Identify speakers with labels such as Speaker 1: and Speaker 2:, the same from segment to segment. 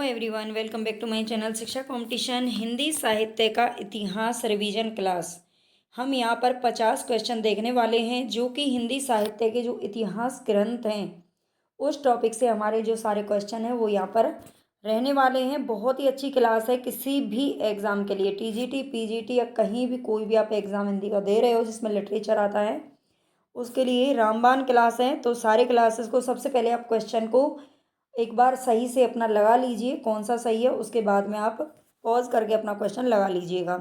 Speaker 1: Everyone, welcome back to my channel Shiksha competition Hindi साहित्य का इतिहास रिवीजन क्लास। हम यहाँ पर 50 क्वेश्चन देखने वाले हैं जो कि हिंदी साहित्य के जो इतिहास ग्रंथ हैं उस टॉपिक से हमारे जो सारे क्वेश्चन हैं वो यहाँ पर रहने वाले हैं। बहुत ही अच्छी क्लास है किसी भी एग्ज़ाम के लिए, टीजीटी पीजीटी या कहीं भी कोई भी आप एग्ज़ाम हिंदी का दे रहे हो जिसमें लिटरेचर आता है उसके लिए रामबाण क्लास है। तो सारे क्लासेस को सबसे पहले आप क्वेश्चन को एक बार सही से अपना लगा लीजिए, कौन सा सही है उसके बाद में आप पॉज करके अपना क्वेश्चन लगा लीजिएगा।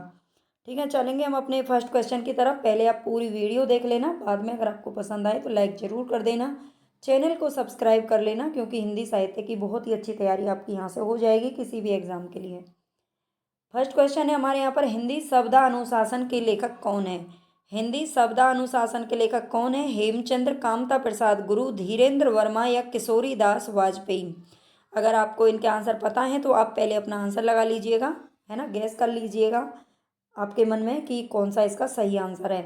Speaker 1: ठीक है, चलेंगे हम अपने फर्स्ट क्वेश्चन की तरफ। पहले आप पूरी वीडियो देख लेना, बाद में अगर आपको पसंद आए तो लाइक ज़रूर कर देना, चैनल को सब्सक्राइब कर लेना, क्योंकि हिंदी साहित्य की बहुत ही अच्छी तैयारी आपकी यहाँ से हो जाएगी किसी भी एग्ज़ाम के लिए। फर्स्ट क्वेश्चन है हमारे यहाँ पर, हिंदी शब्दानुशासन के लेखक कौन है? हिंदी शब्दानुशासन के लेखक कौन है? हेमचंद्र, कामता प्रसाद गुरु, धीरेन्द्र वर्मा या किशोरी दास वाजपेयी। अगर आपको इनके आंसर पता है तो आप पहले अपना आंसर लगा लीजिएगा, है ना, गैस कर लीजिएगा आपके मन में कि कौन सा इसका सही आंसर है।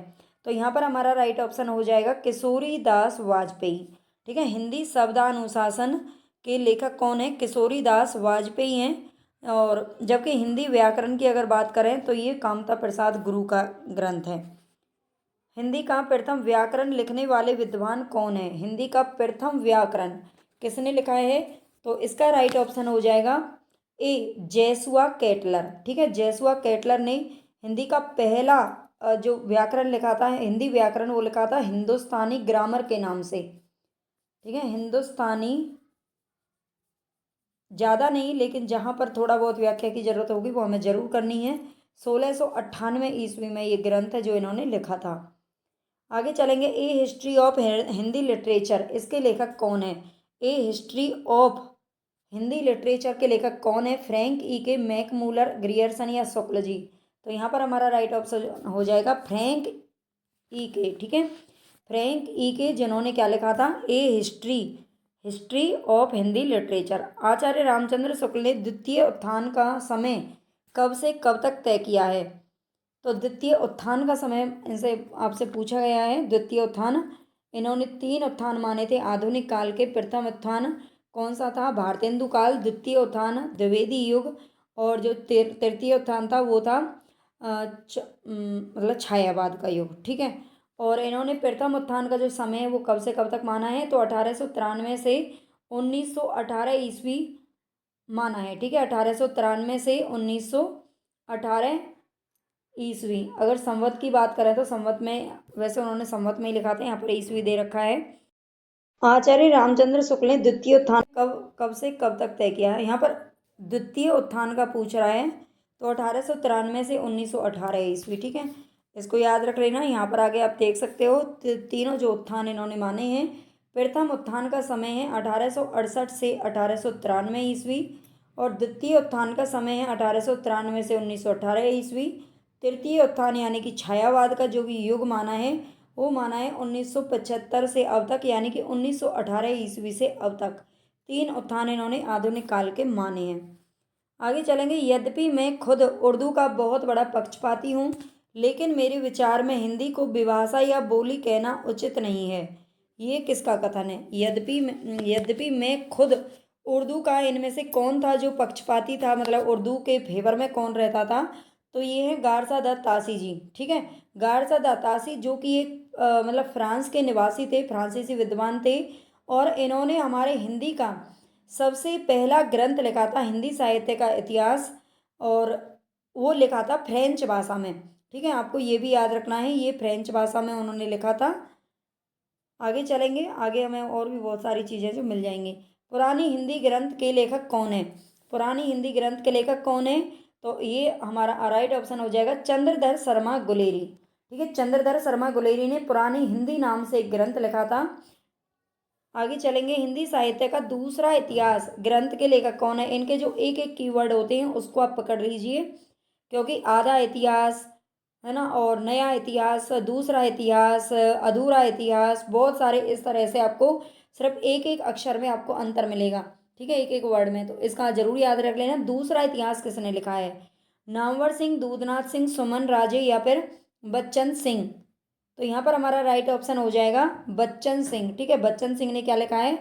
Speaker 1: तो यहाँ पर हमारा राइट ऑप्शन हो जाएगा किशोरी दास वाजपेयी। ठीक है, हिंदी शब्दानुशासन के लेखक कौन है? किशोरी दास वाजपेयी हैं। और जबकि हिंदी व्याकरण की अगर बात करें तो ये कामता प्रसाद गुरु का ग्रंथ है। हिंदी का प्रथम व्याकरण लिखने वाले विद्वान कौन है? हिंदी का प्रथम व्याकरण किसने लिखा है? तो इसका राइट ऑप्शन हो जाएगा ए, जैसुआ केटलर। ठीक है, जैसुआ केटलर ने हिंदी का पहला जो व्याकरण लिखा था, हिंदी व्याकरण, वो लिखा था हिंदुस्तानी ग्रामर के नाम से। ठीक है, हिंदुस्तानी, ज़्यादा नहीं लेकिन जहाँ पर थोड़ा बहुत व्याख्या की जरूरत होगी वो हमें जरूर करनी है। 1698 ईस्वी में ये ग्रंथ है जो इन्होंने लिखा था। आगे चलेंगे, ए हिस्ट्री ऑफ हिंदी लिटरेचर, इसके लेखक कौन है? ए हिस्ट्री ऑफ हिंदी लिटरेचर के लेखक कौन है? फ्रैंक ई के, मैकमूलर, ग्रियर्सन या शुक्ल जी। तो यहाँ पर हमारा राइट ऑप्शन हो जाएगा फ्रैंक ई के। ठीक है, फ्रैंक ई के, जिन्होंने क्या लिखा था? A history history of Hindi literature. Acharya Ramchandra Shukla ने द्वितीय उत्थान का समय कब से कब तक तय किया है? तो द्वितीय उत्थान का समय इनसे आपसे पूछा गया है। द्वितीय उत्थान, इन्होंने 3 उत्थान माने थे आधुनिक काल के। प्रथम उत्थान कौन सा था? भारतेंदु काल। द्वितीय उत्थान द्विवेदी युग। और जो तृतीय उत्थान था वो था मतलब छायावाद का युग। ठीक है, और इन्होंने प्रथम उत्थान का जो समय है वो कब से कब तक माना है? तो 1893 से 1918 ईस्वी माना है। ठीक है, 1893 से 1918 ईस्वी। अगर संवत की बात करें तो संवत में, वैसे उन्होंने संवत में ही लिखा था, यहाँ पर ईस्वी दे रखा है। आचार्य रामचंद्र शुक्ल ने द्वितीय उत्थान कब कब से कब तक तय किया है? यहाँ पर द्वितीय उत्थान का पूछ रहा है, तो 1893 से 1918 ईस्वी। ठीक है, इसको याद रख लेना। यहाँ पर आगे आप देख सकते हो तीनों जो उत्थान इन्होंने माने हैं। प्रथम उत्थान का समय है 1868 से 1893 ईस्वी, और द्वितीय उत्थान का समय है 1893 से 1918 ईस्वी। तृतीय उत्थान यानी कि छायावाद का जो भी युग माना है वो माना है 1975 से अब तक, यानी कि 1918 ईस्वी से अब तक। 3 उत्थान इन्होंने आधुनिक काल के माने हैं। आगे चलेंगे, यद्यपि मैं खुद उर्दू का बहुत बड़ा पक्षपाती हूँ, लेकिन मेरे विचार में हिंदी को विभाषा या बोली कहना उचित नहीं है। ये किसका कथन है? यद्यपि मैं खुद उर्दू का, इनमें से कौन था जो पक्षपाती था, मतलब उर्दू के फेवर में कौन रहता था? तो ये है गारसा दत्त तासी जी। ठीक है, गारसा दत्त तासी जो कि एक मतलब फ्रांस के निवासी थे, फ्रांसीसी विद्वान थे, और इन्होंने हमारे हिंदी का सबसे पहला ग्रंथ लिखा था, हिंदी साहित्य का इतिहास, और वो लिखा था फ्रेंच भाषा में। ठीक है, आपको ये भी याद रखना है, ये फ्रेंच भाषा में उन्होंने लिखा था। आगे चलेंगे, आगे हमें और भी बहुत सारी चीज़ें जो मिल जाएंगी। पुरानी हिंदी ग्रंथ के लेखक कौन है? पुरानी हिंदी ग्रंथ के लेखक कौन है? तो ये हमारा राइट ऑप्शन हो जाएगा चंद्रधर शर्मा गुलेरी। ठीक है, चंद्रधर शर्मा गुलेरी ने पुरानी हिंदी नाम से एक ग्रंथ लिखा था। आगे चलेंगे, हिंदी साहित्य का दूसरा इतिहास ग्रंथ के लेखक कौन है? इनके जो एक एक कीवर्ड होते हैं उसको आप पकड़ लीजिए, क्योंकि आधा इतिहास, है ना, और नया इतिहास, दूसरा इतिहास, अधूरा इतिहास, बहुत सारे इस तरह से आपको सिर्फ एक एक अक्षर में आपको अंतर मिलेगा। ठीक है, एक एक वर्ड में, तो इसका जरूर याद रख लेना। दूसरा इतिहास किसने लिखा है? नामवर सिंह, दूधनाथ सिंह, सुमन राजे या फिर बच्चन सिंह। तो यहाँ पर हमारा राइट ऑप्शन हो जाएगा बच्चन सिंह। ठीक है, बच्चन सिंह ने क्या लिखा है?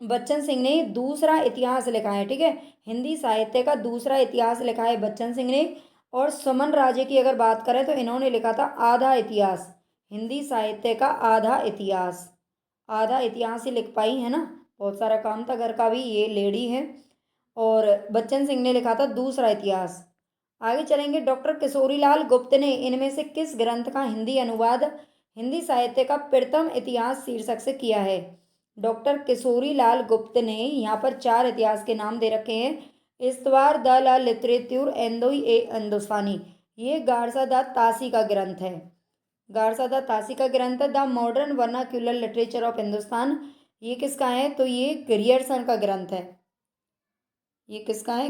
Speaker 1: बच्चन सिंह ने दूसरा इतिहास लिखा है, ठीक है। हिंदी साहित्य का दूसरा इतिहास लिखा है बच्चन सिंह ने। और सुमन राजे की अगर बात करें तो इन्होंने लिखा था आधा इतिहास, हिंदी साहित्य का आधा इतिहास। आधा इतिहास ही लिख पाई है ना, बहुत सारा काम था घर का भी, ये लेडी है। और बच्चन सिंह ने लिखा था दूसरा इतिहास। आगे चलेंगे। डॉक्टर किशोरीलाल गुप्त ने इनमें से किस ग्रंथ का हिंदी अनुवाद हिंदी साहित्य का प्रथम इतिहास शीर्षक से किया है? डॉक्टर किशोरीलाल गुप्त ने, यहाँ पर चार इतिहास के नाम दे रखे हैं। इस्तवार द ला लिटरेच्यूर एंदोई ए हिंदुस्तानी, ये गारसा द तासी का ग्रंथ है। गारसा द तासी का ग्रंथ है। The modern vernacular literature of Hindustan, ये किसका है? तो ये ग्रियर्सन का ग्रंथ है। ये किसका है?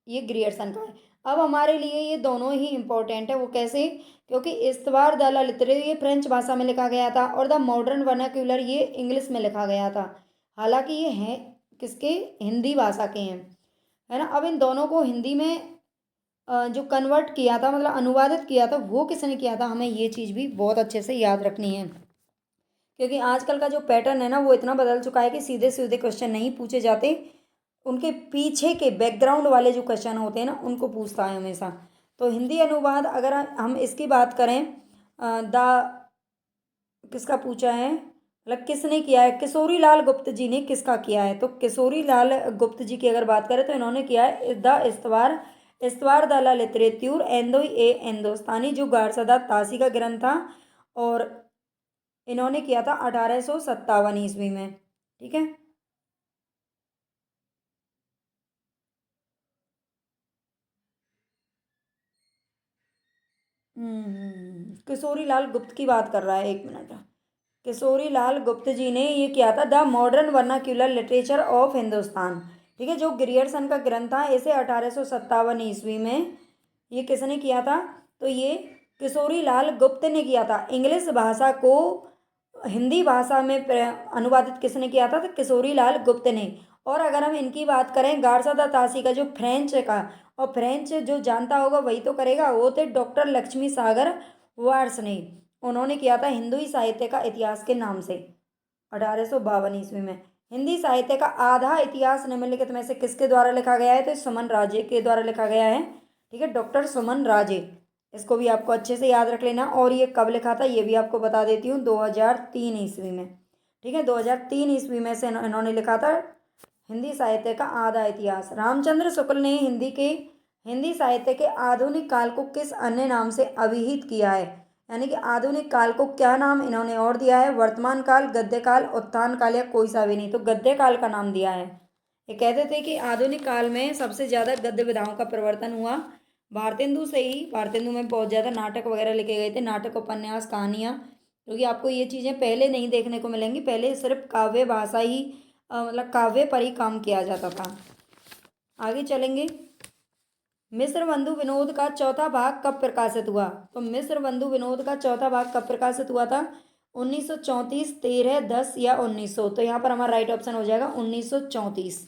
Speaker 1: ये ग्रियर्सन का है। अब हमारे लिए ये दोनों ही इंपॉर्टेंट है। वो कैसे? क्योंकि इस्तवार द ला लिटरेचर ये फ्रेंच भाषा में लिखा गया था और द मॉडर्न वर्नाक्यूलर ये इंग्लिश में लिखा गया था। हालांकि ये हैं किसके? हिंदी भाषा के हैं, है ना। अब इन दोनों को हिंदी में जो कन्वर्ट किया था, मतलब अनुवादित किया था, वो किसने किया था? हमें ये चीज़ भी बहुत अच्छे से याद रखनी है, क्योंकि आजकल का जो पैटर्न है ना वो इतना बदल चुका है कि सीधे सीधे क्वेश्चन नहीं पूछे जाते, उनके पीछे के बैकग्राउंड वाले जो क्वेश्चन होते हैं ना उनको पूछता है हमेशा। तो हिंदी अनुवाद अगर हम इसकी बात करें, द किसका पूछा है, मतलब किसने किया है? किशोरी लाल गुप्त जी ने किसका किया है? तो किशोरी लाल गुप्त जी की अगर बात करें तो इन्होंने किया है द इस्तवार इस्तवार द ला लिटरेच्यूर एंदोई ए हिंदुस्तानी, जो गारसदा तासी का ग्रंथ था। और इन्होंने किया था 1857 ईस्वी में, ठीक है। किशोरी लाल गुप्त की बात कर रहा है, एक मिनट। किशोरी लाल गुप्त जी ने ये किया था the modern vernacular literature of Hindustan, ठीक है, जो ग्रियर्सन का ग्रंथ था। इसे 1857 ईस्वी में ये किसने किया था? तो ये किशोरी लाल गुप्त ने किया था। इंग्लिश भाषा को हिंदी भाषा में अनुवादित किसने किया था? तो किशोरी लाल गुप्त ने। और अगर हम इनकी बात करें, गारसादा तासी का जो फ्रेंच का, और फ्रेंच जो जानता होगा वही तो करेगा, वो थे डॉक्टर लक्ष्मी सागर वार्स ने। उन्होंने किया था हिंदी साहित्य का इतिहास के नाम से 1852 ईस्वी में। हिंदी साहित्य का आधा इतिहास निम्नलिखित में से किसके द्वारा लिखा गया है? तो सुमन राजे के द्वारा लिखा गया है, ठीक है, डॉक्टर सुमन राजे। इसको भी आपको अच्छे से याद रख लेना। और ये कब लिखा था ये भी आपको बता देती हूँ, 2003 ईस्वी में, ठीक है। 2003 ईस्वी में से इन्होंने लिखा था हिंदी साहित्य का आधा इतिहास। रामचंद्र शुक्ल ने हिंदी साहित्य के आधुनिक काल को किस अन्य नाम से अभिहित किया है? यानी कि आधुनिक काल को क्या नाम इन्होंने और दिया है? वर्तमान काल, गद्य काल, उत्थान काल, या कोई सा भी नहीं। तो गद्य काल का नाम दिया है। ये कहते थे कि आधुनिक काल में सबसे ज़्यादा गद्य विधाओं का प्रवर्तन हुआ भारतेंदु से ही। भारतेंदु में बहुत ज़्यादा नाटक वगैरह लिखे गए थे, नाटक, उपन्यास, कहानियाँ, क्योंकि आपको ये चीज़ें पहले नहीं देखने को मिलेंगी। पहले सिर्फ काव्य भाषा ही, मतलब काव्य पर ही काम किया जाता था। आगे चलेंगे। मिस्र बंधु विनोद का चौथा भाग कब प्रकाशित हुआ? तो मिस्र बंधु विनोद का चौथा भाग कब प्रकाशित हुआ था? 1934, 13, 10 या 1900। तो यहाँ पर हमारा राइट ऑप्शन हो जाएगा 1934,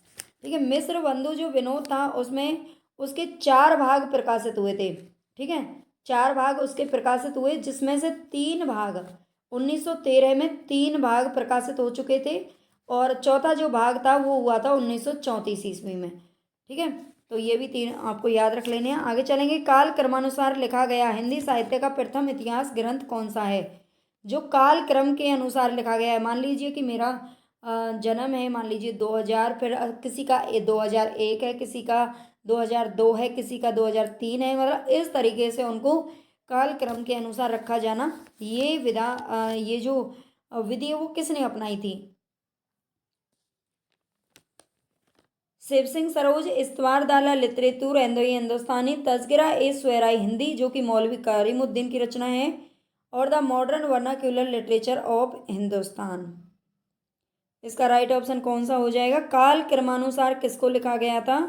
Speaker 1: ठीक है। मिस्र बंधु जो विनोद था उसमें उसके चार भाग प्रकाशित हुए थे, ठीक है। चार भाग उसके प्रकाशित हुए, जिसमें से तीन भाग 1913 में, तीन भाग प्रकाशित हो चुके थे। और चौथा जो भाग था वो हुआ था 1934 ईस्वी में, ठीक है। तो ये भी तीन आपको याद रख लेने हैं। आगे चलेंगे। काल क्रमानुसार लिखा गया हिंदी साहित्य का प्रथम इतिहास ग्रंथ कौन सा है? जो काल क्रम के अनुसार लिखा गया है, मान लीजिए कि मेरा जन्म है, मान लीजिए 2000, फिर किसी का 2001 है, किसी का 2002 है, किसी का 2003 है, मतलब इस तरीके से उनको काल क्रम के अनुसार रखा जाना, ये ये जो विधि है वो किसने अपनाई थी? शिव सिंह सरोज, इस्तवार दाला लितरेतुर एंदोई हिंदुस्तानी, तज़किरा ए शुअराए हिंदी जो कि मौलवी करीमुद्दीन की रचना है, और the modern vernacular literature of Hindustan. इसका राइट ऑप्शन कौन सा हो जाएगा? काल क्रमानुसार किसको लिखा गया था?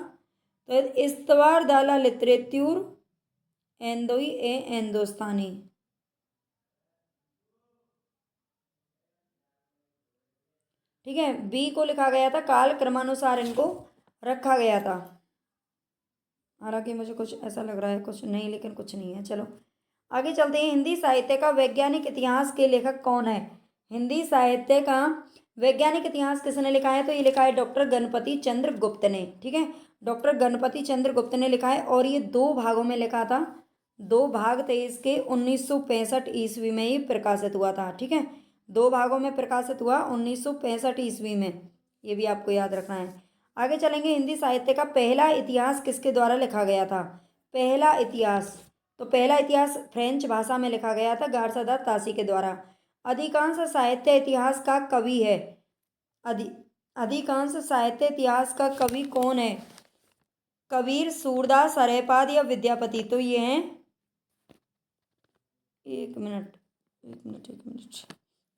Speaker 1: तो इस्तवार दाला लितरेतुर एंदोई ए हिंदुस्तानी, ठीक है। बी को लिखा गया था, काल क्रमानुसार इनको रखा गया था। हालांकि मुझे कुछ ऐसा लग रहा है कुछ नहीं, लेकिन कुछ नहीं है, चलो आगे चलते हैं। हिंदी साहित्य का वैज्ञानिक इतिहास के लेखक कौन है? हिंदी साहित्य का वैज्ञानिक इतिहास किसने लिखा है? तो ये लिखा है डॉक्टर गणपति चंद्र गुप्त ने। ठीक है, डॉक्टर गणपति चंद्र गुप्त ने लिखा है और ये 2 भागों में लिखा था। 2 भाग थे इसके। 1965 ईस्वी में ये प्रकाशित हुआ था। ठीक है, 2 भागों में प्रकाशित हुआ 1965 ईस्वी में। ये भी आपको याद रखना है। आगे चलेंगे। हिंदी साहित्य का पहला इतिहास किसके द्वारा लिखा गया था? पहला इतिहास, तो पहला इतिहास फ्रेंच भाषा में लिखा गया था गारसदा तासी के द्वारा। अधिकांश साहित्य इतिहास का कवि है। अधिकांश साहित्य इतिहास का कवि कौन है? कबीर, सूरदास, अरेपाद या विद्यापति? तो ये हैं, एक मिनट,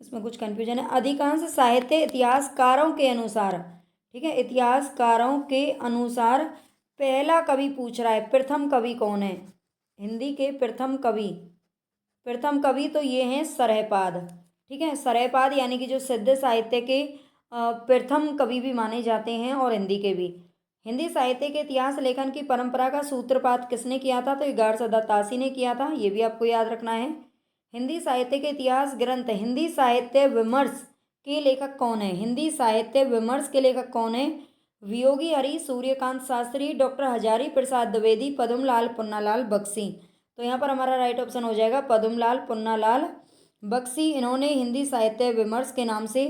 Speaker 1: इसमें कुछ कंफ्यूजन है। अधिकांश साहित्य इतिहासकारों के अनुसार, ठीक है, इतिहासकारों के अनुसार पहला कवि पूछ रहा है, प्रथम कवि कौन है? हिंदी के प्रथम कवि तो ये हैं सरहपाद। ठीक है, सरहपाद यानी कि जो सिद्ध साहित्य के प्रथम कवि भी माने जाते हैं और हिंदी के भी। हिंदी साहित्य के इतिहास लेखन की परंपरा का सूत्रपात किसने किया था? तो ये गारसदा तासी ने किया था। ये भी आपको याद रखना है। हिंदी साहित्य के इतिहास ग्रंथ, हिंदी साहित्य विमर्श के लेखक कौन है? हिंदी साहित्य विमर्श के लेखक कौन है? वियोगी हरि, सूर्यकांत शास्त्री, डॉक्टर हजारी प्रसाद द्विवेदी, पद्मलाल पुन्नालाल बख्शी। तो यहाँ पर हमारा राइट ऑप्शन हो जाएगा पद्मलाल पुन्नालाल बख्शी। इन्होंने हिंदी साहित्य विमर्श के नाम से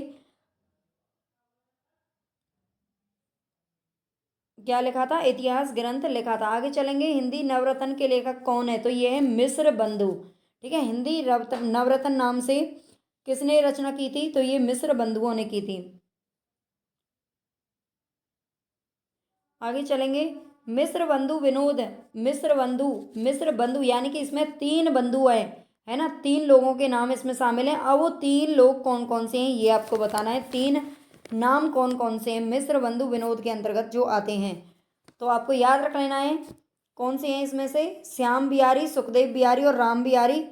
Speaker 1: क्या लिखा था? इतिहास ग्रंथ लिखा था। आगे चलेंगे। हिंदी नवरत्न के लेखक कौन है? तो ये है मिश्र बंधु। ठीक है, हिंदी नवरत्न नाम से किसने रचना की थी? तो ये मिश्र बंधुओं ने की थी। आगे चलेंगे। मिश्र बंधु यानी कि इसमें 3 बंधु है ना, 3 लोगों के नाम इसमें शामिल हैं। अब वो 3 लोग कौन कौन से हैं ये आपको बताना है। 3 नाम कौन कौन से हैं मिश्र बंधु विनोद के अंतर्गत जो आते हैं, तो आपको याद रख लेना है। कौन से हैं इसमें से? श्याम बिहारी, सुखदेव बिहारी और राम बिहारी।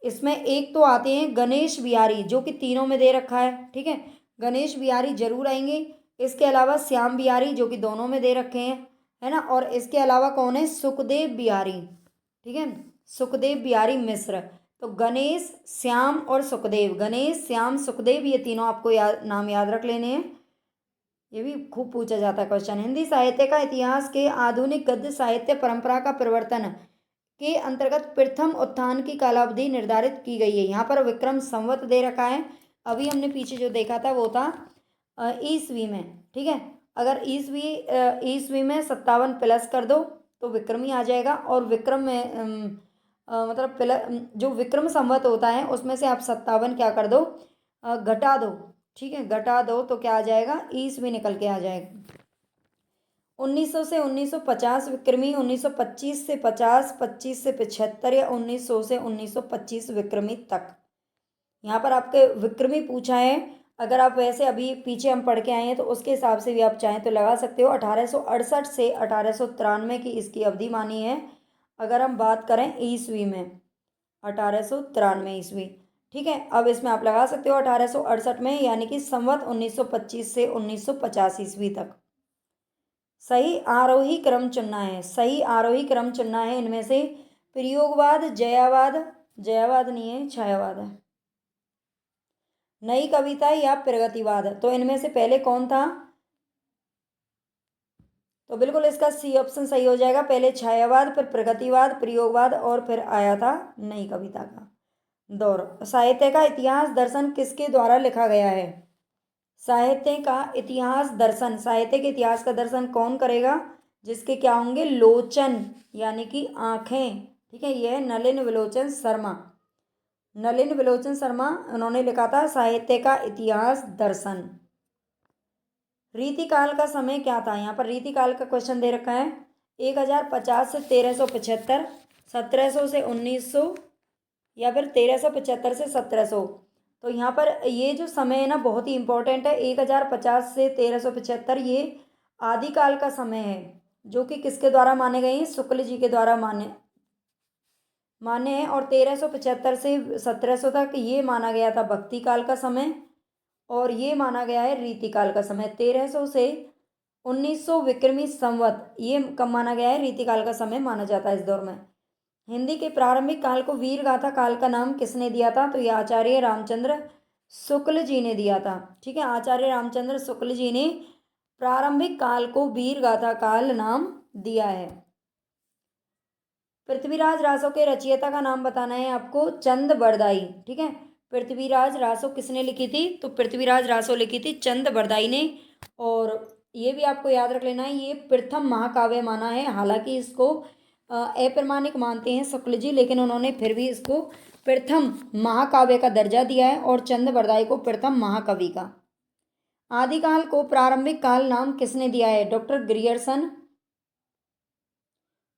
Speaker 1: इसमें एक तो आते हैं गणेश बिहारी, जो कि तीनों में दे रखा है। ठीक है, गणेश बिहारी जरूर आएंगे। इसके अलावा श्याम बिहारी, जो कि दोनों में दे रखे हैं, है ना। और इसके अलावा कौन है? सुखदेव बिहारी। ठीक है, सुखदेव बिहारी मिश्र। तो गणेश, श्याम और सुखदेव, गणेश, श्याम, सुखदेव, ये तीनों आपको नाम याद रख लेने हैं। ये भी खूब पूछा जाता है क्वेश्चन। हिंदी साहित्य का इतिहास के आधुनिक गद्य साहित्य परंपरा का प्रवर्तन के अंतर्गत प्रथम उत्थान की कालावधि निर्धारित की गई है। यहाँ पर विक्रम संवत दे रखा है। अभी हमने पीछे जो देखा था वो था ईस्वी में। ठीक है, अगर ईस्वी में 57 प्लस कर दो तो विक्रम ही आ जाएगा। और विक्रम में मतलब जो विक्रम संवत होता है उसमें से आप 57 क्या कर दो, घटा दो। ठीक है, घटा दो तो क्या आ जाएगा? ईस्वी निकल के आ जाएगा। 1900 से 1950 विक्रमी, 1925 से 50, 25 से 75 या 1900 से 1925 विक्रमी तक। यहाँ पर आपके विक्रमी पूछा है। अगर आप वैसे अभी पीछे हम पढ़ के आए हैं तो उसके हिसाब से भी आप चाहें तो लगा सकते हो। 1868 से 1893 की इसकी अवधि मानी है। अगर हम बात करें ईस्वी में, 1893 ईस्वी। ठीक है, अब इसमें आप लगा सकते हो 1868 में, यानी कि संवत 1925 से 1950 ईस्वी तक। सही आरोही क्रम चुनना है, सही आरोही क्रम चुनना है इनमें से। प्रयोगवाद, जयावाद नहीं है, छायावाद है। नई कविता या प्रगतिवाद, तो इनमें से पहले कौन था? तो बिल्कुल इसका सी ऑप्शन सही हो जाएगा। पहले छायावाद, फिर प्रगतिवाद, प्रयोगवाद और फिर आया था नई कविता का दौर। साहित्य का इतिहास दर्शन किसके द्वारा लिखा गया है? साहित्य का इतिहास दर्शन, साहित्य के इतिहास का दर्शन कौन करेगा? जिसके क्या होंगे? लोचन यानी कि आंखें। ठीक है, यह है नलिन विलोचन शर्मा। नलिन विलोचन शर्मा उन्होंने लिखा था साहित्य का इतिहास दर्शन। रीतिकाल का समय क्या था? यहाँ पर रीतिकाल का क्वेश्चन दे रखा है। 1050 से 1375, 1700 से 1900 या फिर 1375 से 1700। तो यहाँ पर ये जो समय है ना बहुत ही इंपॉर्टेंट है। 1050 से 1375 ये आदिकाल का समय है, जो कि किसके द्वारा माने गए हैं? शुक्ल जी के द्वारा माने हैं। और 1375 से 1700 तक ये माना गया था भक्ति काल का समय, और ये माना गया है रीतिकाल का समय। 1300 से 1900 विक्रमी संवत ये कब माना गया है? रीतिकाल का समय माना जाता है इस दौर में। हिंदी के प्रारंभिक काल को वीर गाथा काल का नाम किसने दिया था? तो ये आचार्य रामचंद्र शुक्ल जी ने दिया था। ठीक है, आचार्य रामचंद्र शुक्ल जी ने प्रारंभिक काल को वीर गाथा काल नाम दिया है। पृथ्वीराज रासो के रचयिता का नाम बताना है आपको, चंद बरदाई। ठीक है, पृथ्वीराज रासो किसने लिखी थी? तो पृथ्वीराज रासो लिखी थी चंद बरदाई ने। और ये भी आपको याद रख लेना है, ये प्रथम महाकाव्य माना है। हालांकि इसको अप्रमाणिक मानते हैं शुक्ल जी, लेकिन उन्होंने फिर भी इसको प्रथम महाकाव्य का दर्जा दिया है और चंद बरदाई को प्रथम महाकवि का। आदिकाल को प्रारंभिक काल नाम किसने दिया है? डॉक्टर ग्रियर्सन,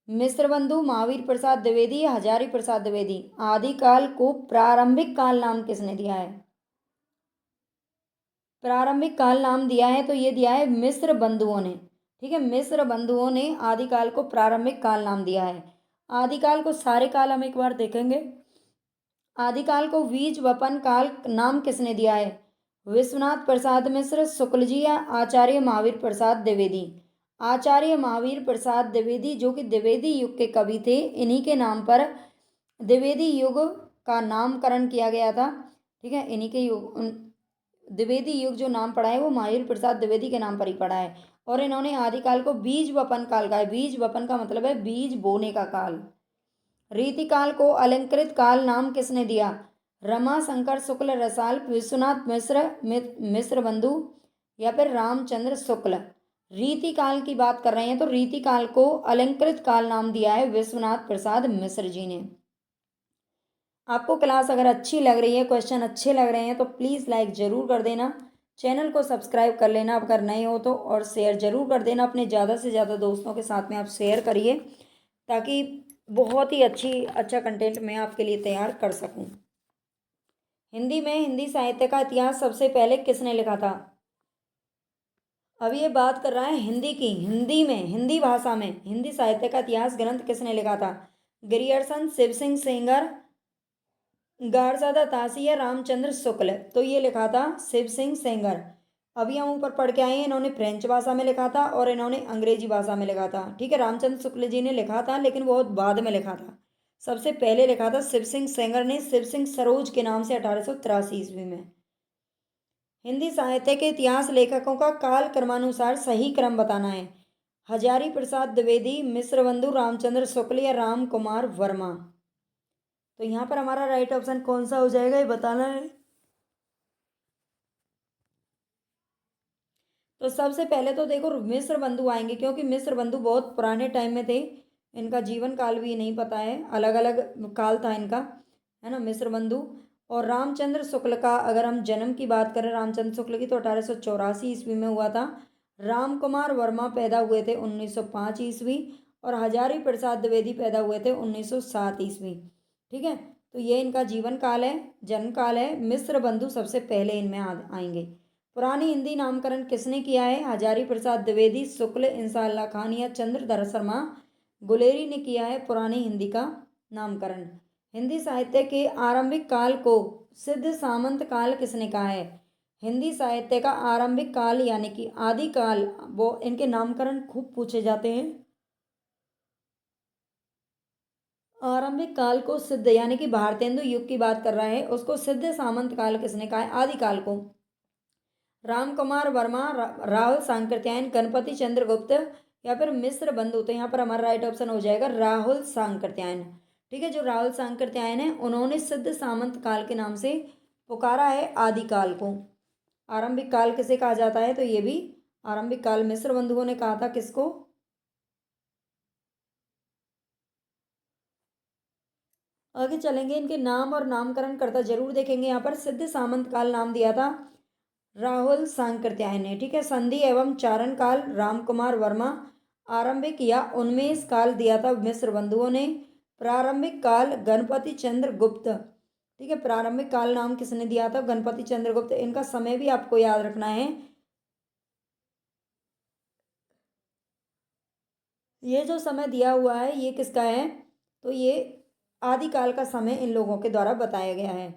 Speaker 1: मिश्र बंधु, महावीर प्रसाद द्विवेदी या हजारी प्रसाद द्विवेदी। आदिकाल को प्रारंभिक काल नाम किसने दिया है? प्रारंभिक काल नाम दिया है तो ये दिया है मिश्र बंधुओं ने। ठीक है, मिश्र बंधुओं ने आदिकाल को प्रारंभिक काल नाम दिया है। आदिकाल को सारे काल हम एक बार देखेंगे। आदिकाल को बीज वपन काल नाम किसने दिया है? विश्वनाथ प्रसाद मिश्र, शुक्ल जी या आचार्य महावीर प्रसाद द्विवेदी। आचार्य महावीर प्रसाद द्विवेदी जो कि द्विवेदी युग के कवि थे, इन्हीं के नाम पर द्विवेदी युग का नामकरण किया गया था। ठीक है, इन्हीं के युग द्विवेदी युग जो नाम पड़ा है वो महावीर प्रसाद द्विवेदी के नाम पर ही पड़ा है। और इन्होंने आदिकाल को बीज वपन काल का है। बीज वपन का मतलब है बीज बोने का काल। रीतिकाल को अलंकृत काल नाम किसने दिया? रमा शंकर शुक्ल रसाल, विश्वनाथ मिश्र, मिश्र बंधु या फिर रामचंद्र शुक्ल। रीतिकाल की बात कर रहे हैं तो रीतिकाल को अलंकृत काल नाम दिया है विश्वनाथ प्रसाद मिश्र जी ने। आपको क्लास अगर अच्छी लग रही है, क्वेश्चन अच्छे लग रहे हैं तो प्लीज़ लाइक ज़रूर कर देना, चैनल को सब्सक्राइब कर लेना अगर नए हो तो, और शेयर ज़रूर कर देना अपने ज़्यादा से ज़्यादा दोस्तों के साथ में। आप शेयर करिए ताकि बहुत ही अच्छा कंटेंट मैं आपके लिए तैयार कर सकूं। हिंदी में हिंदी साहित्य का इतिहास सबसे पहले किसने लिखा था? अभी ये बात कर रहा है हिंदी की। हिंदी में, हिंदी भाषा में हिंदी साहित्य का इतिहास ग्रंथ किसने लिखा था? ग्रियर्सन, शिव सिंह सेंगर, गारजादा तासी या रामचंद्र शुक्ल। तो ये लिखा था शिव सिंह सेंगर। अभी हम ऊपर पढ़ के आए हैं, इन्होंने फ्रेंच भाषा में लिखा था और इन्होंने अंग्रेजी भाषा में लिखा था। ठीक है, रामचंद्र शुक्ल जी ने लिखा था लेकिन बहुत बाद में लिखा था। सबसे पहले लिखा था शिव सिंह सेंगर ने, शिव सिंह सरोज के नाम से 1883 ईस्वी में। हिंदी साहित्य के इतिहास लेखकों का काल क्रमानुसार सही क्रम बताना है। हजारी प्रसाद द्विवेदी, मिश्र बंधु, रामचंद्र शुक्ल या राम कुमार वर्मा। तो यहाँ पर हमारा राइट ऑप्शन कौन सा हो जाएगा ये बताना है। तो सबसे पहले तो देखो मिश्र बंधु आएंगे, क्योंकि मिश्र बंधु बहुत पुराने टाइम में थे। इनका जीवन काल भी नहीं पता है, अलग अलग काल था इनका, है ना, मिश्र बंधु। और रामचंद्र शुक्ल का अगर हम जन्म की बात करें रामचंद्र शुक्ल की, तो 1884 ईस्वी में हुआ था। राम कुमार वर्मा पैदा हुए थे 1905 ईस्वी। और हजारी प्रसाद द्विवेदी पैदा हुए थे 1907 ईस्वी। ठीक है, तो ये इनका जीवन काल है, जन्म काल है। मिश्र बंधु सबसे पहले इनमें आएंगे। पुरानी हिंदी नामकरण किसने किया है? हजारी प्रसाद द्विवेदी, शुक्ल, इंसाल्लाह खान या चंद्रधर शर्मा गुलेरी ने किया है पुरानी हिंदी का नामकरण। हिंदी साहित्य के आरंभिक काल को सिद्ध सामंत काल किसने कहा है? हिंदी साहित्य का आरंभिक काल यानी कि आदि काल, वो इनके नामकरण खूब पूछे जाते हैं। आरंभिक काल को सिद्ध यानी कि भारतेंदु युग की बात कर रहा है, उसको सिद्ध सामंत काल किसने कहा है? आदिकाल को राम कुमार वर्मा, राहुल सांकृत्यायन, गणपति चंद्रगुप्त या फिर मिश्र बंधु। तो यहाँ पर हमारा राइट ऑप्शन हो जाएगा राहुल सांकृत्यायन। ठीक है, जो राहुल सांकृत्यायन है उन्होंने सिद्ध सामंत काल के नाम से पुकारा है आदिकाल को। आरंभिक काल किसे कहा जाता है? तो ये भी आरंभिक काल मिश्र बंधुओं ने कहा था। किसको? आगे चलेंगे, इनके नाम और नामकरण करता जरूर देखेंगे। यहाँ पर सिद्ध सामंत काल नाम दिया था राहुल सांकृत्यायन ने। ठीक है, संधि एवं चारण काल राम कुमार वर्मा। आरंभिक या उन्मेष काल दिया था मिश्र बंधुओं ने। प्रारंभिक काल गणपति चंद्र गुप्त। ठीक है, प्रारंभिक काल नाम किसने दिया था? गणपति चंद्र गुप्त। इनका समय भी आपको याद रखना है। ये जो समय दिया हुआ है ये किसका है? तो ये आदिकाल का समय इन लोगों के द्वारा बताया गया है।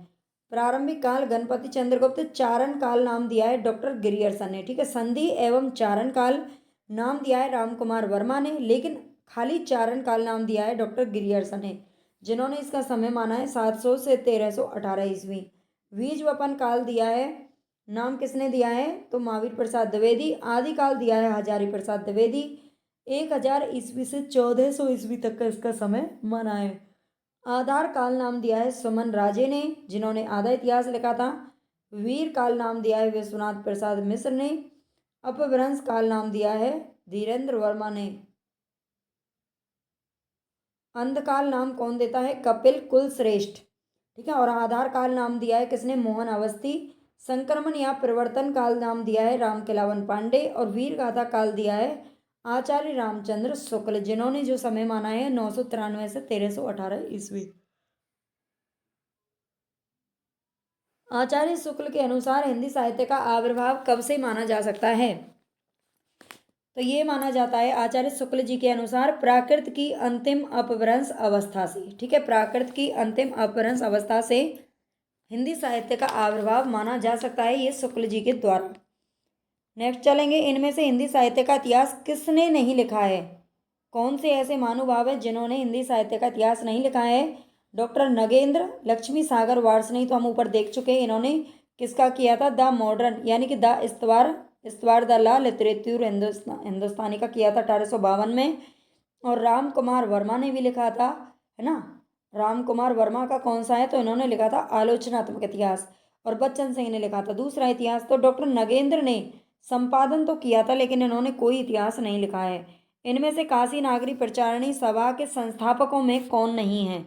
Speaker 1: प्रारंभिक काल गणपति चंद्रगुप्त। चारण काल नाम दिया है डॉक्टर गिरियर्सन ने। ठीक है, संधि एवं चारण काल नाम दिया है राम कुमार वर्मा ने, लेकिन खाली चारण काल नाम दिया है डॉक्टर गिरियर्सन ने, जिन्होंने इसका समय माना है 700 से 1318 ईस्वी। बीजवपन काल दिया है, नाम किसने दिया है, तो महावीर प्रसाद द्विवेदी। आदिकाल दिया है हजारी प्रसाद द्विवेदी। 1000 ईस्वी से 1400 ईस्वी तक का इसका समय माना है। आधार काल नाम दिया है सुमन राजे ने, जिन्होंने आधा इतिहास लिखा था। वीर काल नाम दिया है विश्वनाथ प्रसाद मिश्र ने। अपभ्रंश काल नाम दिया है धीरेन्द्र वर्मा ने। अंधकाल नाम कौन देता है, कपिल कुलश्रेष्ठ। ठीक है, और आधार काल नाम दिया है किसने, मोहन अवस्थी। संक्रमण या परिवर्तन काल नाम दिया है राम केलावन पांडे। और वीर गाथा काल दिया है आचार्य रामचंद्र शुक्ल, जिन्होंने जो समय माना है 993 से 1318 ईस्वी। आचार्य शुक्ल के अनुसार हिंदी साहित्य का आविर्भाव कब से माना जा सकता है, तो ये माना जाता है आचार्य शुक्ल जी के अनुसार प्राकृत की अंतिम अपभ्रंश अवस्था से। ठीक है, प्राकृत की अंतिम अपभ्रंश अवस्था से हिंदी साहित्य का आविर्भाव माना जा सकता है, ये शुक्ल जी के द्वारा। नेक्स्ट चलेंगे, इनमें से हिंदी साहित्य का इतिहास किसने नहीं लिखा है। कौन से ऐसे महानुभाव हैं जिन्होंने हिंदी साहित्य का इतिहास नहीं लिखा है। डॉक्टर नगेंद्र लक्ष्मी सागर वार्ष्णेय तो हम ऊपर देख चुके हैं, इन्होंने किसका किया था, द मॉडर्न यानी कि द इस्तवार द ला लिटरेचर हिंदुस्तानी का किया था 1852 में। और राम कुमार वर्मा ने भी लिखा था, है ना। राम कुमार वर्मा का कौन सा है, तो इन्होंने लिखा था आलोचनात्मक इतिहास। और बच्चन सिंह ने लिखा था दूसरा इतिहास। तो डॉक्टर नगेंद्र ने संपादन तो किया था, लेकिन इन्होंने कोई इतिहास नहीं लिखा है। इनमें से काशी नागरी प्रचारणी सभा के संस्थापकों में कौन नहीं है।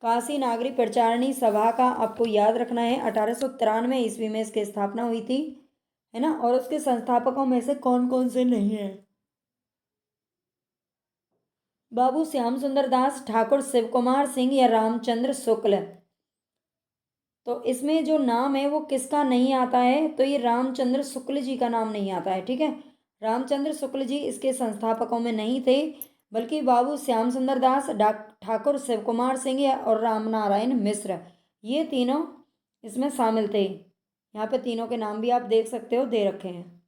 Speaker 1: काशी नागरी प्रचारणी सभा का आपको याद रखना है 1893 ईस्वी में इसकी स्थापना हुई थी, है ना। और उसके संस्थापकों में से कौन कौन से नहीं है। बाबू श्याम सुंदर दास, ठाकुर शिव कुमार सिंह या रामचंद्र शुक्ल। तो इसमें जो नाम है वो किसका नहीं आता है, तो ये रामचंद्र शुक्ल जी का नाम नहीं आता है। ठीक है, रामचंद्र शुक्ल जी इसके संस्थापकों में नहीं थे, बल्कि बाबू श्याम सुंदर दास, ठाकुर शिव कुमार सिंह और रामनारायण मिश्र, ये तीनों इसमें शामिल थे। यहाँ पे तीनों के नाम भी आप देख सकते हो, दे रखे हैं।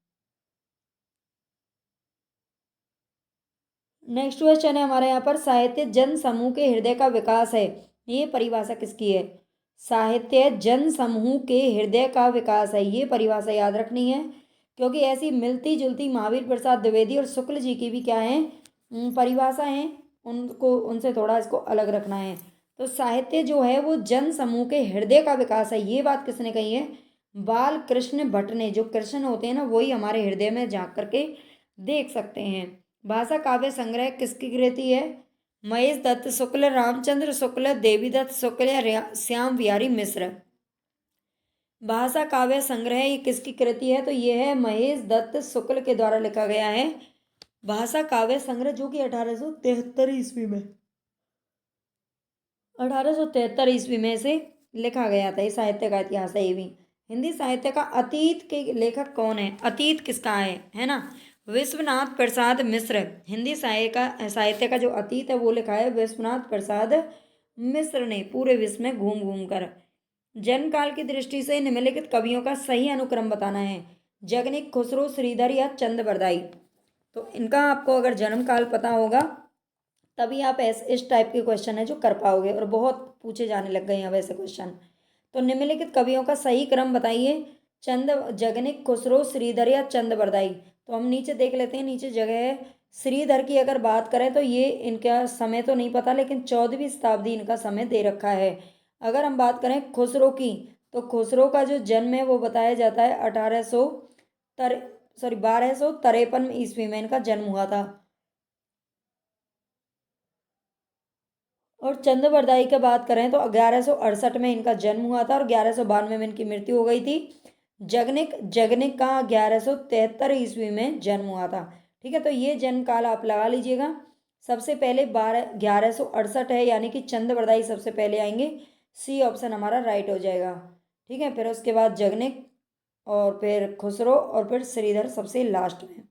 Speaker 1: नेक्स्ट क्वेश्चन है हमारे यहाँ पर, साहित्य जन समूह के हृदय का विकास है, ये परिभाषा किसकी है। साहित्य जन समूह के हृदय का विकास है, ये परिभाषा याद रखनी है, क्योंकि ऐसी मिलती जुलती महावीर प्रसाद द्विवेदी और शुक्ल जी की भी क्या है, परिभाषा है, उनको उनसे थोड़ा इसको अलग रखना है। तो साहित्य जो है वो जन समूह के हृदय का विकास है, ये बात किसने कही है, बाल कृष्ण भट्ट ने। जो कृष्ण होते हैं ना, वही हमारे हृदय में झांक करके देख सकते हैं। भाषा काव्य संग्रह किसकी कृति है, महेश दत्त शुक्ल, रामचंद्र शुक्ल, देवीदत्त शुक्ल या श्याम बिहारी मिश्र। भाषा काव्य संग्रह ये किसकी कृति है, तो ये है महेश दत्त शुक्ल के द्वारा लिखा गया है भाषा काव्य संग्रह, जो कि 1873 ईस्वी में 1873 ईस्वी में से लिखा गया था। ये साहित्य का इतिहास है। ये भी हिंदी साहित्य का अतीत के लेखक कौन है, अतीत किसका है ना, विश्वनाथ प्रसाद मिश्र। हिंदी साहित्य का जो अतीत है वो लिखा है विश्वनाथ प्रसाद मिश्र ने, पूरे विश्व में घूम घूम कर। जन्म काल की दृष्टि से निम्नलिखित कवियों का सही अनुक्रम बताना है, जगनिक, खुसरो, श्रीधर या चंद बरदाई। तो इनका आपको अगर जन्म काल पता होगा तभी आप इस टाइप के क्वेश्चन है जो कर पाओगे, और बहुत पूछे जाने लग गए हैं वैसे क्वेश्चन। तो निम्नलिखित कवियों का सही क्रम बताइए, चंद, जगनिक, खुसरो, श्रीधर या चंद बरदाई। तो हम नीचे देख लेते हैं, नीचे जगह है। श्रीधर की अगर बात करें तो ये इनका समय तो नहीं पता, लेकिन 14वीं शताब्दी इनका समय दे रखा है। अगर हम बात करें खुसरो की, तो खुसरो का जो जन्म है वो बताया जाता है 1253 ईस्वी में इनका जन्म हुआ था। और चंद बरदाई की बात करें तो 1168 में इनका जन्म हुआ था और 1192 में इनकी मृत्यु हो गई थी। जगनिक जगनिक का 1173 ईस्वी में जन्म हुआ था। ठीक है, तो ये जन्म काल आप लगा लीजिएगा। सबसे पहले 1168 है, यानी कि चंद बरदाई सबसे पहले आएंगे। सी ऑप्शन हमारा राइट हो जाएगा। ठीक है, फिर उसके बाद जगनिक, और फिर खुसरो, और फिर श्रीधर सबसे लास्ट में।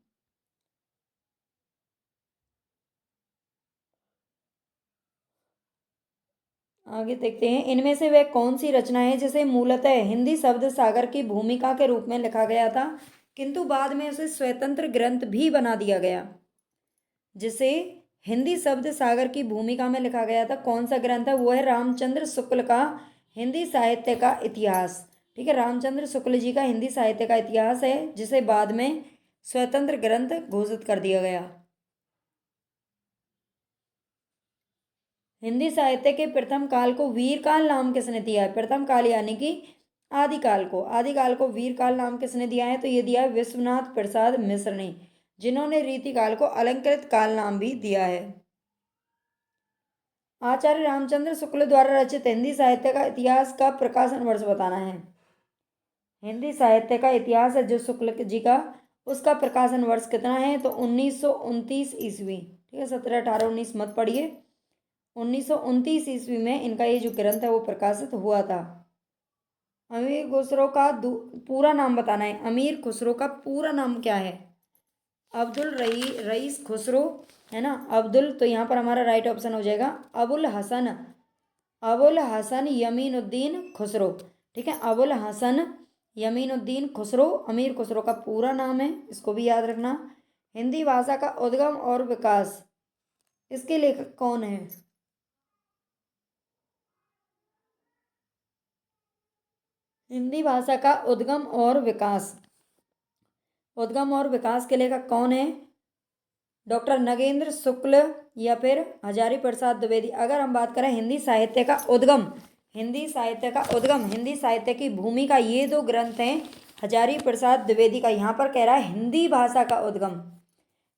Speaker 1: आगे देखते हैं, इनमें से वह कौन सी रचना है जिसे मूलतः हिंदी शब्द सागर की भूमिका के रूप में लिखा गया था, किंतु बाद में उसे स्वतंत्र ग्रंथ भी बना दिया गया। जिसे हिंदी शब्द सागर की भूमिका में लिखा गया था, कौन सा ग्रंथ है, वो है रामचंद्र शुक्ल का हिंदी साहित्य का इतिहास। ठीक है, रामचंद्र शुक्ल जी का हिंदी साहित्य का इतिहास है, जिसे बाद में स्वतंत्र ग्रंथ घोषित कर दिया गया। हिंदी साहित्य के प्रथम काल को वीरकाल नाम किसने दिया है? प्रथम काल यानी कि आदिकाल को वीरकाल नाम किसने दिया है? तो ये दिया है विश्वनाथ प्रसाद मिश्र ने, जिन्होंने रीतिकाल को अलंकृत काल नाम भी दिया है। आचार्य रामचंद्र शुक्ल द्वारा रचित हिंदी साहित्य का इतिहास का प्रकाशन वर्ष बताना है। हिंदी साहित्य का इतिहास है जो शुक्ल जी का, उसका प्रकाशन वर्ष कितना है? तो 1929 ईस्वी। ठीक है, 17, 18, 19 मत पढ़िए। 1929 ईस्वी में इनका ये जो ग्रंथ है वो प्रकाशित हुआ था। अमीर खुसरो का पूरा नाम बताना है। अमीर खुसरो का पूरा नाम क्या है? अब्दुल रईस खुसरो, है ना, अब्दुल, तो यहाँ पर हमारा राइट ऑप्शन हो जाएगा अबुल हसन यमीनुद्दीन खुसरो। ठीक है, अबुल हसन यमीनुद्दीन खुसरो अमीर खुसरो का पूरा नाम है, इसको भी याद रखना। हिंदी भाषा का उद्गम और विकास, इसके लेखक कौन है? हिंदी भाषा का उद्गम और विकास के लेखक कौन है? डॉक्टर नगेंद्र शुक्ल या फिर हजारी प्रसाद द्विवेदी। अगर हम बात करें हिंदी साहित्य का उद्गम, हिंदी साहित्य की भूमिका, ये दो ग्रंथ हैं हजारी प्रसाद द्विवेदी का। यहाँ पर कह रहा है हिंदी भाषा का उद्गम,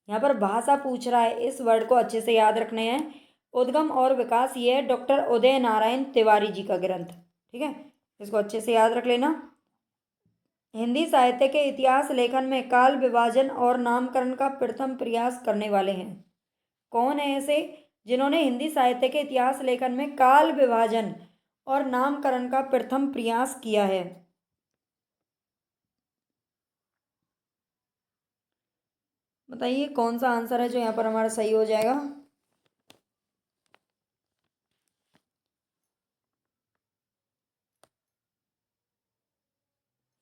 Speaker 1: यहाँ पर भाषा पूछ रहा है, इस वर्ड को अच्छे से याद रखने हैं। उद्गम और विकास, ये है डॉक्टर उदय नारायण तिवारी जी का ग्रंथ। ठीक है, इसको अच्छे से याद रख लेना। हिंदी साहित्य के इतिहास लेखन में काल विभाजन और नामकरण का प्रथम प्रयास करने वाले हैं। कौन है ऐसे जिन्होंने हिंदी साहित्य के इतिहास लेखन में काल विभाजन और नामकरण का प्रथम प्रयास किया है? बताइए कौन सा आंसर है जो यहाँ पर हमारा सही हो जाएगा?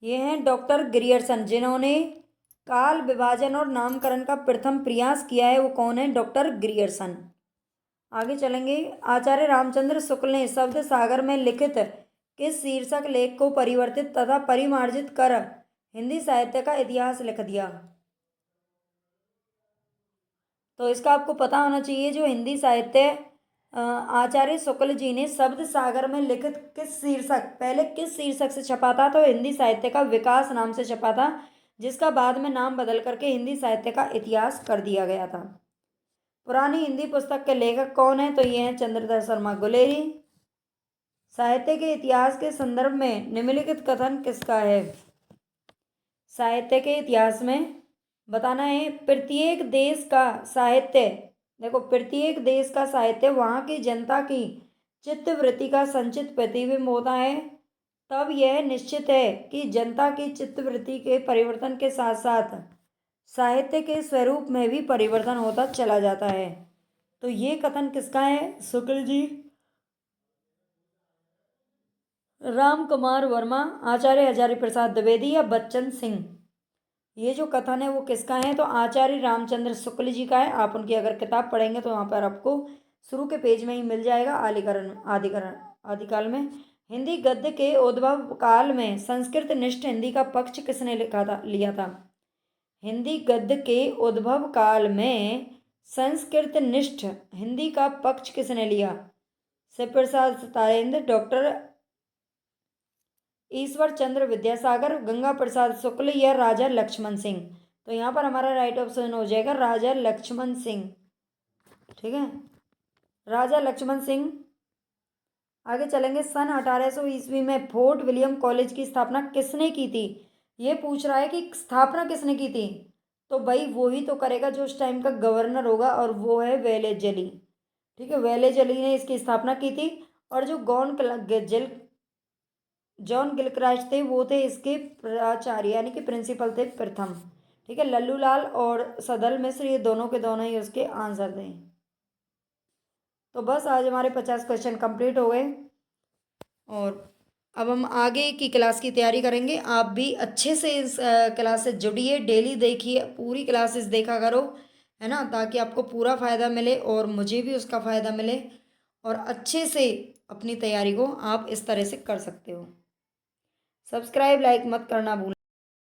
Speaker 1: ये हैं डॉक्टर ग्रियर्सन, जिन्होंने काल विभाजन और नामकरण का प्रथम प्रयास किया है। वो कौन है? Doctor Grierson. आगे चलेंगे। आचार्य रामचंद्र शुक्ल ने शब्द सागर में लिखित किस शीर्षक लेख को परिवर्तित तथा परिमार्जित कर हिंदी साहित्य का इतिहास लिख दिया? तो इसका आपको पता होना चाहिए, जो हिंदी साहित्य आचार्य शुक्ल जी ने शब्द सागर में लिखित किस शीर्षक, पहले किस शीर्षक से छपा था? तो हिंदी साहित्य का विकास नाम से छपा था, जिसका बाद में नाम बदल करके हिंदी साहित्य का इतिहास कर दिया गया था। पुरानी हिंदी पुस्तक के लेखक कौन है? तो ये हैं चंद्रधर शर्मा गुलेरी। साहित्य के इतिहास के संदर्भ में निम्नलिखित कथन किसका है? साहित्य के इतिहास में बताना है प्रत्येक देश का साहित्य, देखो प्रत्येक देश का साहित्य वहाँ की जनता की चित्तवृत्ति का संचित प्रतिबिंब होता है। तब यह निश्चित है कि जनता की चित्तवृत्ति के परिवर्तन के साथ साथ साहित्य के स्वरूप में भी परिवर्तन होता चला जाता है। तो ये कथन किसका है? शुक्ल जी, राम कुमार वर्मा, आचार्य हजारी प्रसाद द्विवेदी या बच्चन सिंह? ये जो कथन है वो किसका है? तो आचार्य रामचंद्र शुक्ल जी का है। आप उनकी अगर किताब पढ़ेंगे तो वहाँ पर आपको शुरू के पेज में ही मिल जाएगा। आदिकाल में हिंदी गद्य के उद्भव काल में संस्कृत निष्ठ हिंदी का पक्ष किसने लिया था? हिंदी गद्य के उद्भव काल में संस्कृत निष्ठ हिंदी का पक्ष किसने लिया? शिव प्रसाद तारेंद्र, डॉक्टर ईश्वर चंद्र विद्यासागर, गंगा प्रसाद शुक्ल या राजा लक्ष्मण सिंह? तो यहाँ पर हमारा राइट ऑप्शन हो जाएगा राजा लक्ष्मण सिंह। ठीक है, राजा लक्ष्मण सिंह। आगे चलेंगे। सन 1800 ईस्वी में फोर्ट विलियम कॉलेज की स्थापना किसने की थी? ये पूछ रहा है कि स्थापना किसने की थी। तो भाई वो ही तो करेगा जो उस टाइम का गवर्नर होगा, और वो है वेलेजली। ठीक है, वेलेजली ने इसकी स्थापना की थी। और जो जॉन गिलक्रास्ट थे वो थे इसके प्राचार्य यानी कि प्रिंसिपल थे प्रथम। ठीक है, लल्लूलाल और सदल मिश्र, ये दोनों के दोनों ही उसके आंसर थे। तो बस आज हमारे 50 क्वेश्चन कंप्लीट हो गए, और अब हम आगे की क्लास की तैयारी करेंगे। आप भी अच्छे से इस क्लास से जुड़िए, डेली देखिए, पूरी क्लासेस देखा करो, है ना, ताकि आपको पूरा फ़ायदा मिले और मुझे भी उसका फ़ायदा मिले। और अच्छे से अपनी तैयारी को आप इस तरह से कर सकते हो। सब्सक्राइब लाइक मत करना भूलना।